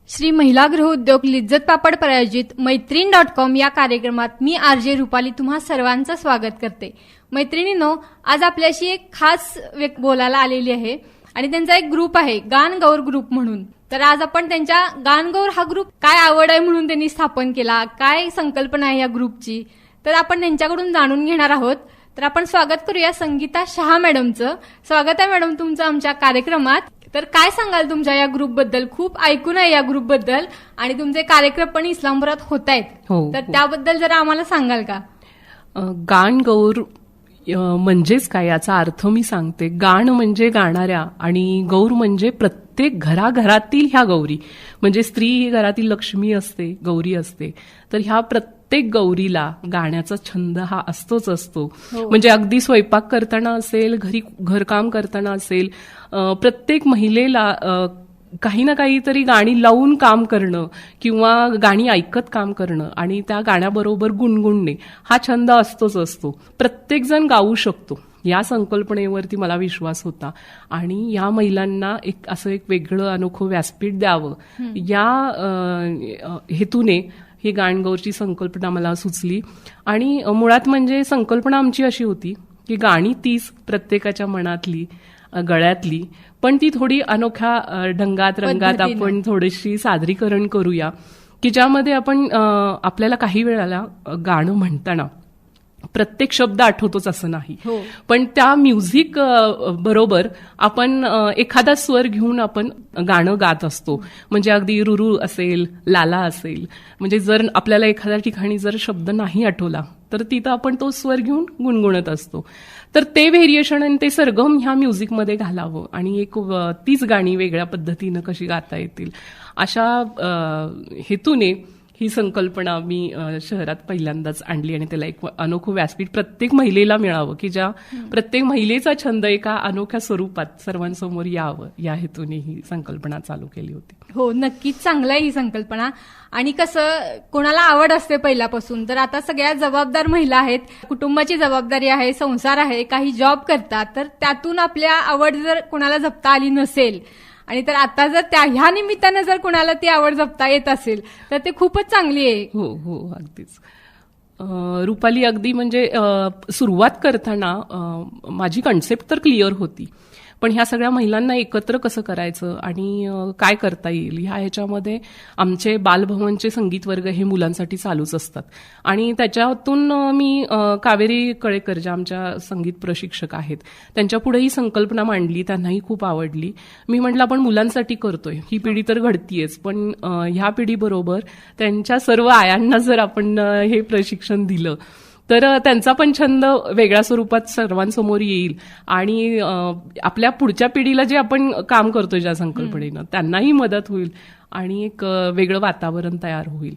श्री महिला गृह उद्योग लिज्जत पापड प्रायोजित मैत्रीण.com या कार्यक्रमात मी आरजे रुपाली तुम्हा सर्वांचं स्वागत करते. मैत्रिणींनो, आज आपल्याशी एक खास व्यक्ती बोलायला आलेली आहे आणि त्यांचा एक ग्रुप आहे गान गौर ग्रुप म्हणून. तर आज आपण त्यांच्या गान गौर हा ग्रुप काय आवड आहे म्हणून त्यांनी स्थापन केला, काय संकल्पना आहे या ग्रुपची, तर आपण त्यांच्याकडून जाणून घेणार आहोत. तर आपण स्वागत करूया संगीता शहा मॅडमचं. स्वागत आहे मॅडम तुमचं आमच्या कार्यक्रमात. तर काय सांगाल तुमच्या या ग्रुप बद्दल? खूप ऐकून आहे या ग्रुप बद्दल आणि तुमचे कार्यक्रम पण इस्लामपुरात होत आहेत. तर त्याबद्दल जरा आम्हाला सांगाल का? गान गौर म्हणजेच काय याचा अर्थ मी सांगते. गाण म्हणजे गाणाऱ्या आणि गौर म्हणजे प्रत्येक घराघरातील ह्या गौरी. म्हणजे स्त्री ही घरातील लक्ष्मी असते, गौरी असते. तर ह्या प्रत्येक गौरीला गाण्याचा छंद हा असतोच असतो. म्हणजे अगदी स्वयंपाक करताना असेल, घरी घरकाम करताना असेल, प्रत्येक महिलेला काही ना काहीतरी गाणी लावून काम करणं किंवा गाणी ऐकत काम करणं आणि त्या गाण्याबरोबर गुणगुणणे हा छंद असतोच असतो. प्रत्येकजण गाऊ शकतो या संकल्पनेवरती मला विश्वास होता आणि या महिलांना असं एक वेगळं अनोखं व्यासपीठ द्यावं या हेतूने ही गाणगौरची संकल्पना मला सुचली. आणि मुळात म्हणजे संकल्पना आमची अशी होती की गाणी तीच प्रत्येकाच्या मनातली, गळ्यातली, पण ती थोडी अनोख्या ढंगात रंगात आपण थोडीशी सादरीकरण करूया की ज्यामध्ये आपण आपल्याला काही वेळाला गाणं म्हणताना प्रत्येक शब्द आठवतोच असं नाही, पण त्या म्युझिक बरोबर आपण एखादा स्वर घेऊन आपण गाणं गात असतो. म्हणजे अगदी रुरू असेल, लाला असेल, म्हणजे जर आपल्याला एखाद्या ठिकाणी जर शब्द नाही आठवला तर तिथं आपण तो स्वर घेऊन गुणगुणत असतो. तर ते व्हेरिएशन आणि ते सरगम ह्या म्युझिकमध्ये घालावं आणि तीच गाणी वेगळ्या पद्धतीनं कशी गाता येतील अशा हेतूने ही संकल्पना मी शहरात पहिल्यांदाच आणली आणि त्याला एक अनोखं व्यासपीठ प्रत्येक महिलेला मिळावं की ज्या प्रत्येक महिलेचा छंद एका अनोख्या स्वरूपात सर्वांसमोर यावं या हेतूने ही संकल्पना चालू केली होती. हो, नक्कीच चांगलं आहे ही संकल्पना. आणि कसं कोणाला आवड असते पहिल्यापासून, तर आता सगळ्या जबाबदार महिला आहेत, कुटुंबाची जबाबदारी आहे, संसार आहे, काही जॉब करतात, तर त्यातून आपल्या आवड जर कोणाला जपता आली नसेल आणि तर आता जर ह्या निमित्तानं जर कोणाला ती आवड जपता येत असेल तर ते खूपच चांगली आहे. हो हो, अगदीच रुपाली. अगदी म्हणजे सुरुवात करताना माझी कन्सेप्ट तर क्लिअर होती, पण ह्या सगळ्या महिलांना एकत्र कसं करायचं आणि काय करता येईल ह्याच्यामध्ये आमचे बालभवनचे संगीत वर्ग हे मुलांसाठी चालूच असतात. आणि त्याच्यातून मी कावेरी कळेकर ज्या आमच्या संगीत प्रशिक्षक आहेत त्यांच्या पुढे ही संकल्पना मांडली. त्यांनाही खूप आवडली. मी म्हटलं आपण मुलांसाठी करतोय, ही पिढी तर घडतीयच, पण ह्या पिढीबरोबर त्यांच्या सर्व आयांना जर आपण हे प्रशिक्षण दिलं तर त्यांचा पण छंद वेगळ्या स्वरूपात सर्वांसमोर येईल आणि आपल्या पुढच्या पिढीला जे आपण काम करतोय ज्या संकल्पनेनं त्यांनाही मदत होईल आणि एक वेगळं वातावरण तयार होईल.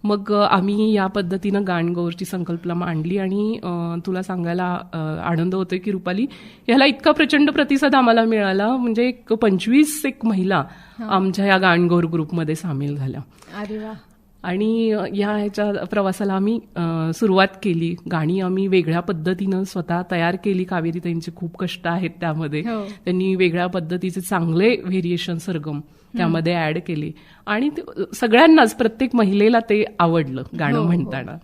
मग आम्ही या पद्धतीनं गाणगौरची संकल्पना मांडली आणि तुला सांगायला आनंद होतोय की रुपाली, ह्याला इतका प्रचंड प्रतिसाद आम्हाला मिळाला. म्हणजे 25 महिला आमच्या या गाणगौर ग्रुपमध्ये सामील झाल्या. अरे वा. आणि ह्याच्या प्रवासाला आम्ही सुरुवात केली. गाणी आम्ही वेगळ्या पद्धतीनं स्वतः तयार केली. कावेरी त्यांचे खूप कष्ट आहेत त्यामध्ये. त्यांनी वेगळ्या पद्धतीचे चांगले व्हेरिएशन सरगम त्यामध्ये ऍड केले आणि सगळ्यांनाच, प्रत्येक महिलेला ते आवडलं गाणं म्हणताना.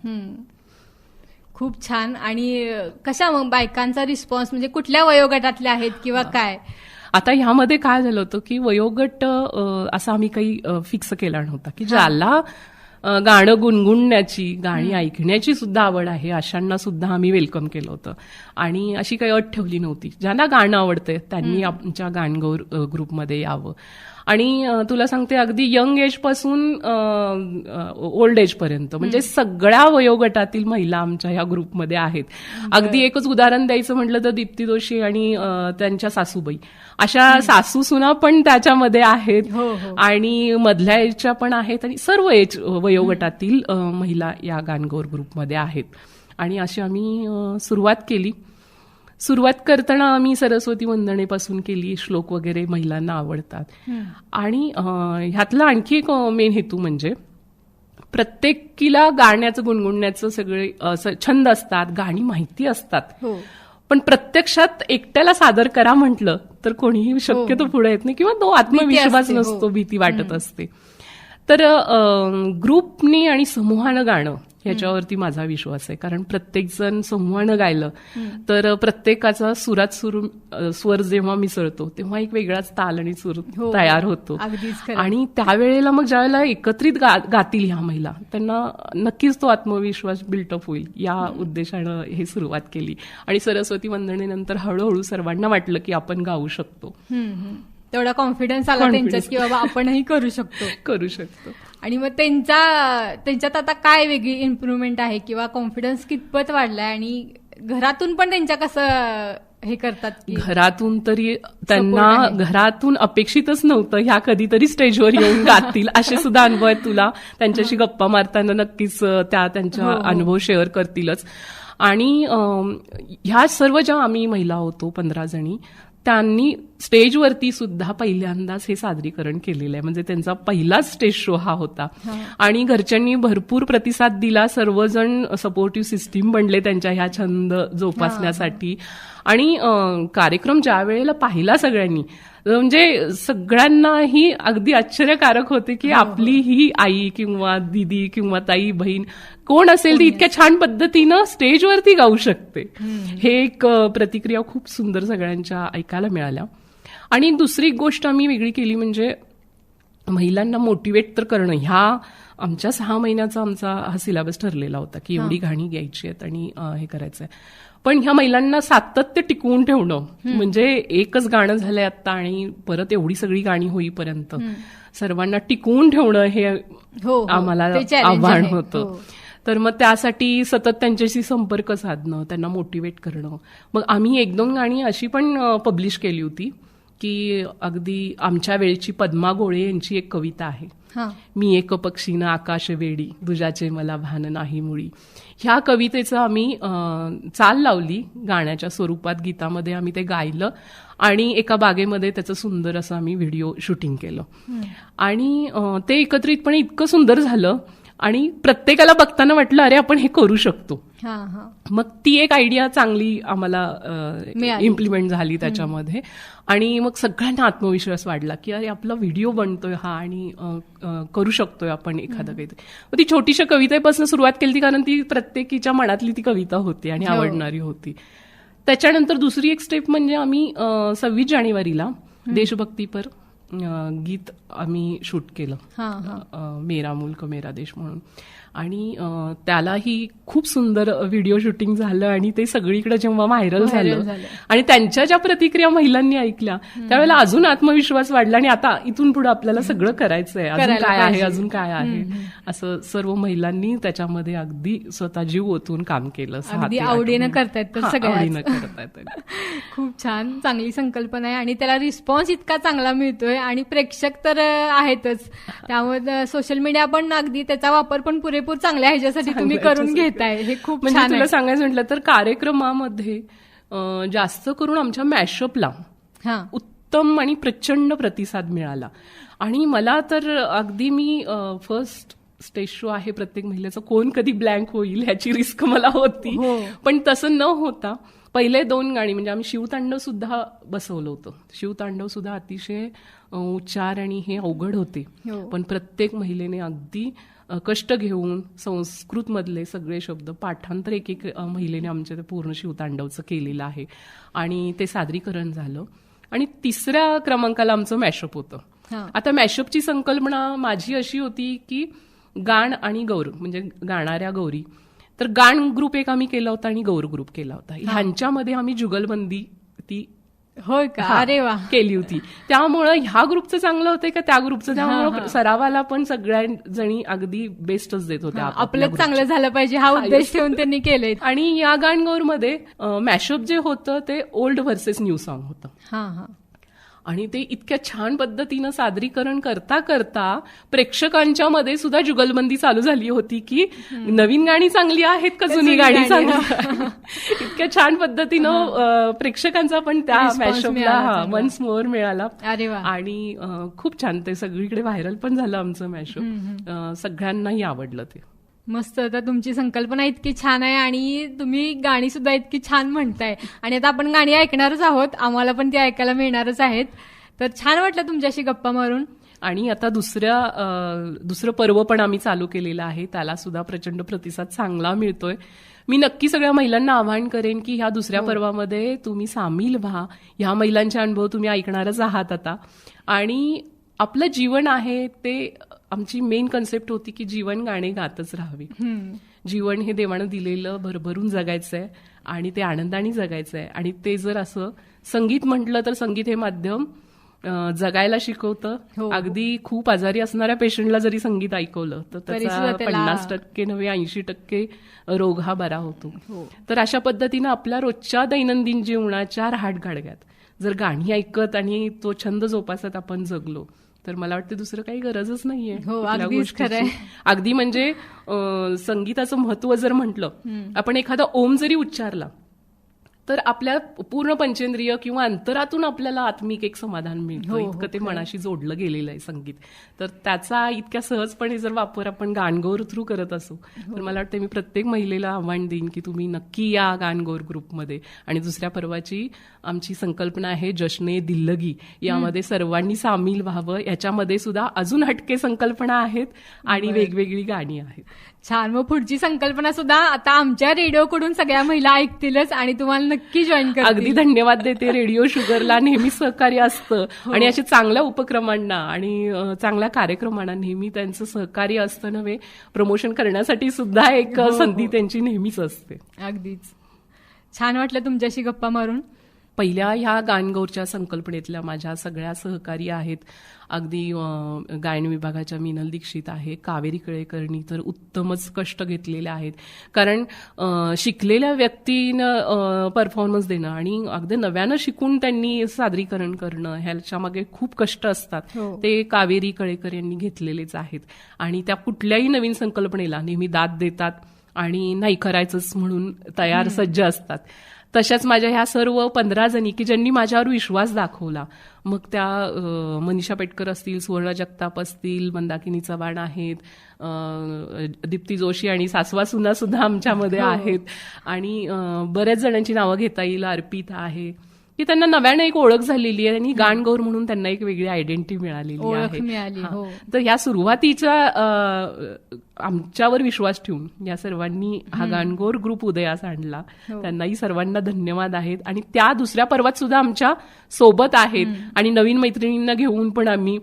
खूप छान. आणि कशा मग बायकांचा रिस्पॉन्स, म्हणजे कुठल्या वयोगटातल्या आहेत किंवा काय? आता ह्यामध्ये काय झालं होतं की वयोगट असा आम्ही काही फिक्स केला नव्हता की ज्याला गाणं गुणगुणण्याची, गाणी ऐकण्याची सुद्धा आवड आहे अशांना सुद्धा आम्ही वेलकम केलं होतं. आणि अशी काही अट ठेवली नव्हती. ज्यांना गाणं आवडतंय त्यांनी आमच्या गाणगौर ग्रुपमध्ये यावं. आणि तुला सांगते अगदी यंग एज पासून ओल्ड एज पर्यंत, म्हणजे सगळ्या वयोगटातील महिला आमच्या ह्या ग्रुपमध्ये आहेत. अगदी एकच उदाहरण द्यायचं म्हटलं तर दीप्ती जोशी आणि त्यांच्या सासूबाई अशा सासू सुना पण त्याच्यामध्ये आहेत आणि मधल्या एजच्या पण आहेत आणि सर्व एज वयोगटातील महिला या गाणगौर ग्रुपमध्ये आहेत. आणि अशी आम्ही सुरुवात केली. सुरुवात करताना आम्ही सरस्वती वंदनेपासून केली. श्लोक वगैरे महिलांना आवडतात. आणि ह्यातला आणखी एक मेन हेतू म्हणजे प्रत्येकीला गाण्याचं, गुणगुणण्याचं सगळे छंद असतात, गाणी माहिती असतात, पण प्रत्यक्षात एकट्याला सादर करा म्हटलं तर कोणीही शक्यतो पुढे येत नाही किंवा तो आत्मविश्वास नसतो, भीती वाटत असते. तर ग्रुपनी आणि समूहानं गाणं याच्यावरती माझा विश्वास आहे. कारण प्रत्येक जण समूहानं गायलं तर प्रत्येकाचा सुरात स्वर जेव्हा मिसळतो तेव्हा एक वेगळाच ताल आणि सूर तयार होतो. अगदीच खरं. आणि त्यावेळेला मग ज्यावेळेला एकत्रित गातील ह्या महिला त्यांना नक्कीच तो आत्मविश्वास बिल्टअप होईल या उद्देशानं हे सुरुवात केली. आणि सरस्वती वंदनेनंतर हळूहळू सर्वांना वाटलं की आपण गाऊ शकतो. तेवढा कॉन्फिडन्स आला त्यांच्यात की बाबा आपणही करू शकतो. आणि मग त्यांच्यात आता काय वेगळी इम्प्रुव्हमेंट आहे किंवा कॉन्फिडन्स कितपत वाढलाय आणि घरातून पण त्यांच्या कसं हे करतात की घरातून तरी त्यांना घरातून अपेक्षितच नव्हतं ह्या कधीतरी स्टेजवर येऊन गातील असे सुद्धा अनुभव आहेत. तुला त्यांच्याशी गप्पा मारताना नक्कीच त्यांच्या अनुभव शेअर करतीलच. आणि ह्या सर्व ज्या आम्ही महिला होतो 15 जणी त्यांनी स्टेजवरती सुद्धा पहिल्यांदाच हे सादरीकरण केलेलं आहे. म्हणजे त्यांचा पहिलाच स्टेज शो हा होता. आणि घरच्यांनी भरपूर प्रतिसाद दिला. सर्वजण सपोर्टिव्ह सिस्टीम बनले त्यांच्या ह्या छंद जोपासण्यासाठी. आणि कार्यक्रम ज्या वेळेला पाहिला सगळ्यांनी म्हणजे सगळ्यांनाही अगदी आश्चर्यकारक होते की आपली ही आई किंवा दीदी किंवा ताई बहीण कोण असेल ती इतक्या छान पद्धतीनं स्टेजवरती गाऊ शकते. हे एक प्रतिक्रिया खूप सुंदर सगळ्यांच्या ऐकायला मिळाल्या. आणि दुसरी गोष्ट आम्ही वेगळी केली म्हणजे महिलांना मोटिवेट तर करणं. ह्या आमच्या 6 महिन्याचा आमचा हा सिलेबस ठरलेला होता की एवढी गाणी घ्यायची आहेत आणि हे करायचंय. पण ह्या महिलांना सातत्य टिकवून ठेवणं म्हणजे एकच गाणं झालंय आता आणि परत एवढी सगळी गाणी होईपर्यंत सर्वांना टिकवून ठेवणं हे आम्हाला आव्हान होतं. तर मग त्यासाठी सतत त्यांच्याशी संपर्क साधणं, त्यांना मोटिवेट करणं. मग आम्ही 1-2 गाणी अशी पण पब्लिश केली होती की अगदी आमच्या वेळची पद्मा गोळे यांची एक कविता आहे, मी एक पक्षीनं आकाश वेडी दुजाचे मला भान नाही मुळी. ह्या कवितेचं आम्ही चाल लावली गाण्याच्या स्वरूपात, गीतामध्ये आम्ही ते गायलं आणि एका बागेमध्ये त्याचं सुंदर असं आम्ही व्हिडिओ शूटिंग केलं. आणि ते एकत्रितपणे इतकं सुंदर झालं आणि प्रत्येकाला बघताना वाटलं अरे आपण हे करू शकतो. मग ती एक आयडिया चांगली आम्हाला इम्प्लिमेंट झाली त्याच्यामध्ये. आणि मग सगळ्यांना आत्मविश्वास वाढला की अरे आपला व्हिडिओ बनतोय हा आणि करू शकतोय आपण एखादं काहीतरी. मग ती छोटीशा कवितेपासून सुरुवात केली कारण ती प्रत्येकीच्या मनातली ती कविता होती आणि आवडणारी होती. त्याच्यानंतर दुसरी एक स्टेप म्हणजे आम्ही 26 जानेवारीला देशभक्तीपर गीत आम्ही शूट केलं, मेरा मुल्क मेरा देश म्हणून. आणि त्यालाही खूप सुंदर व्हिडिओ शूटिंग झालं आणि ते सगळीकडे जेव्हा व्हायरल झालं आणि त्यांच्या ज्या प्रतिक्रिया महिलांनी ऐकल्या त्यावेळेला अजून आत्मविश्वास वाढला आणि आता इथून पुढे आपल्याला सगळं करायचंय, अजून काय आहे असं सर्व महिलांनी त्याच्यामध्ये अगदी स्वतः जीव ओतून काम केलं. आवडीनं करतायत आवडीनं करतायत. खूप छान, चांगली संकल्पना आहे आणि त्याला रिस्पॉन्स इतका चांगला मिळतोय आणि प्रेक्षक तर आहेतच. त्यामुळे सोशल मीडिया पण अगदी त्याचा वापर पण पुरेपूर चांगल्या ह्याच्यासाठी तुम्ही करून घेताय. हे खूप म्हणजे तुला सांगायचं म्हटलं तर कार्यक्रमामध्ये जास्त करून आमच्या मॅशअपला उत्तम आणि प्रचंड प्रतिसाद मिळाला. आणि मला तर अगदी मी फर्स्ट स्टेज शो आहे प्रत्येक महिलेचा, कोण कधी ब्लँक होईल ह्याची रिस्क मला होती. पण तसं न होता पहिले 2 गाणी म्हणजे आम्ही शिवतांडव सुद्धा बसवलं होतं. शिवतांडव सुद्धा अतिशय उच्चार आणि हे अवघड होते, पण प्रत्येक महिलेने अगदी कष्ट घेऊन संस्कृत मधले सगळे शब्द पाठांतर एक महिलेने आमच्या पूर्ण शिवतांडवचं केलेलं आहे आणि ते सादरीकरण झालं. आणि 3ऱ्या क्रमांकाला आमचं मॅशअप होतं. आता मॅशअपची संकल्पना माझी अशी होती की गाण आणि गौर म्हणजे गाणाऱ्या गौरी, तर गाण ग्रुप एक आम्ही केला होता आणि गौर ग्रुप केला होता. ह्यांच्यामध्ये आम्ही जुगलबंदी ती होय का, अरे वा, केली होती. त्यामुळं ह्या ग्रुपचं चांगलं होतं का त्या ग्रुपचं, त्यामुळं सरावाला पण सगळ्या जणी अगदी बेस्टच देत होत्या. आपलं चांगलं झालं पाहिजे हा उद्देश ठेवून त्यांनी केले. आणि या गाणगौरमध्ये मॅशअप जे होतं ते ओल्ड व्हर्सेस न्यू सॉन्ग होतं. आणि ते इतक्या छान पद्धतीनं सादरीकरण करता करता प्रेक्षकांच्या मध्ये सुद्धा जुगलबंदी चालू झाली होती की नवीन गाणी चांगली आहेत का जुनी गाणी चांगली. इतक्या छान पद्धतीनं प्रेक्षकांचा पण त्या मॅशअपला वन्स मोर मिळाला. आणि खूप छान ते सगळीकडे व्हायरल पण झालं आमचं मॅशअप. सगळ्यांनाही आवडलं ते. मस्त. तर तुमची संकल्पना इतकी छान आहे आणि तुम्ही गाणी सुद्धा इतकी छान म्हणताय आणि आता आपण गाणी ऐकणारच आहोत, आम्हाला पण ती ऐकायला मिळणारच आहेत. तर छान वाटलं तुमच्याशी गप्पा मारून. आणि आता दुसरं पर्व पण आम्ही चालू केलेलं आहे, त्याला सुद्धा प्रचंड प्रतिसाद चांगला मिळतोय. मी नक्की सगळ्या महिलांना आवाहन करेन की ह्या दुसऱ्या पर्वामध्ये तुम्ही सामील व्हा. ह्या महिलांचे अनुभव तुम्ही ऐकणारच आहात आता. आणि आपलं जीवन आहे ते, आमची मेन कन्सेप्ट होती की जीवन गाणे गातच राहावे. जीवन हे देवानं दिलेलं भरभरून जगायचंय आणि ते आनंदाने जगायचंय. आणि ते जर असं संगीत म्हटलं तर संगीत हे माध्यम जगायला शिकवतं. अगदी खूप आजारी असणाऱ्या पेशंटला जरी संगीत ऐकवलं तर त्याचा 50% नव्हे 80% रोग हा बरा होतो. तर अशा पद्धतीनं आपल्या रोजच्या दैनंदिन जीवनाच्या रहाटगाडग्यात जर गाणी ऐकत आणि तो छंद जोपासत आपण जगलो तर मला वाटतं दुसरं काही गरजच नाहीये. अगदी म्हणजे संगीताचं महत्व जर म्हटलं, आपण एखादा ओम जरी उच्चारला तर आपल्या पूर्ण पंचेंद्रिय किंवा अंतरातून आपल्याला आत्मिक एक समाधान मिळतं. इतकं ते मनाशी जोडलं गेलेलं आहे संगीत. तर त्याचा इतक्या सहजपणे जर वापर आपण गानगौर थ्रू करत असू तर मला वाटतं मी प्रत्येक महिलेला आव्हान देईन की तुम्ही नक्की या गानगौर ग्रुपमध्ये. आणि दुसऱ्या पर्वाची आमची संकल्पना आहे जश्ने दिल्लगी. यामध्ये सर्वांनी सामील व्हावं. याच्यामध्ये सुद्धा अजून हटके संकल्पना आहेत आणि वेगवेगळी गाणी आहेत. छान. मग पुढची संकल्पना सुद्धा आता आमच्या रेडिओकडून सगळ्या महिला ऐकतीलच आणि तुम्हाला नक्की जॉईन करतील. अगदी धन्यवाद देते. रेडिओ शुगरला नेहमी सहकार्य असतं आणि अशा चांगल्या उपक्रमांना आणि चांगल्या कार्यक्रमांना नेहमी त्यांचं सहकार्य असतं नव्हे, प्रमोशन करण्यासाठी सुद्धा एक संधी त्यांची नेहमीच असते. अगदीच छान वाटलं तुमच्याशी गप्पा मारून. पहिल्या ह्या गानगौरच्या संकल्पनेतल्या माझ्या सगळ्या सहकारी आहेत. अगदी गायन विभागाच्या मीनल दीक्षित आहे, कावेरी कळेकरनी तर उत्तमच कष्ट घेतलेले आहेत. कारण शिकलेल्या व्यक्तीनं परफॉर्मन्स देणं आणि अगदी नव्यानं शिकून त्यांनी सादरीकरण करणं ह्याच्या मागे खूप कष्ट असतात. ते कावेरी कळेकर यांनी घेतलेलेच आहेत. आणि त्या कुठल्याही नवीन संकल्पनेला नेहमी दाद देतात आणि नाही करायचंच म्हणून तयार सज्ज असतात. तशाच माझ्या ह्या सर्व 15 जणी की ज्यांनी माझ्यावर विश्वास दाखवला, मग त्या मनीषा पेटकर असतील, सुवर्णा जगताप असतील, मंदाकिनी चव्हाण आहेत, दीप्ती जोशी आणि सासवा सुना सुद्धा आमच्यामध्ये आहेत. आणि बऱ्याच जणांची नावं घेता येईल. अर्पिता आहे की त्यांना नव्यानं एक ओळख झालेली आहे आणि गानगौर म्हणून त्यांना एक वेगळी आयडेंटिटी मिळालेली आहे. तर ह्या सुरुवातीच्या आमच्यावर विश्वास ठेवून या सर्वांनी हा गानगौर ग्रुप उदयास आणला. त्यांनाही सर्वांना धन्यवाद आहेत. आणि त्या दुसऱ्या पर्वात सुद्धा आमच्या सोबत आहेत आणि नवीन मैत्रिणींना घेऊन पण आम्ही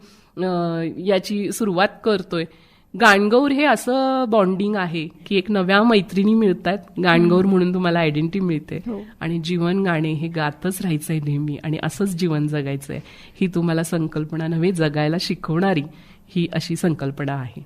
याची सुरुवात करतोय. गानगौर हे असं बॉन्डिंग आहे की एक नव्या मैत्रिणी मिळतात, गानगौर म्हणून तुम्हाला आयडेंटिटी मिळते आणि जीवन गाणे हे गातच राहायचंय नेहमी आणि असंच जीवन जगायचंय ही तुम्हाला संकल्पना नव्हे जगायला शिकवणारी ही अशी संकल्पना आहे.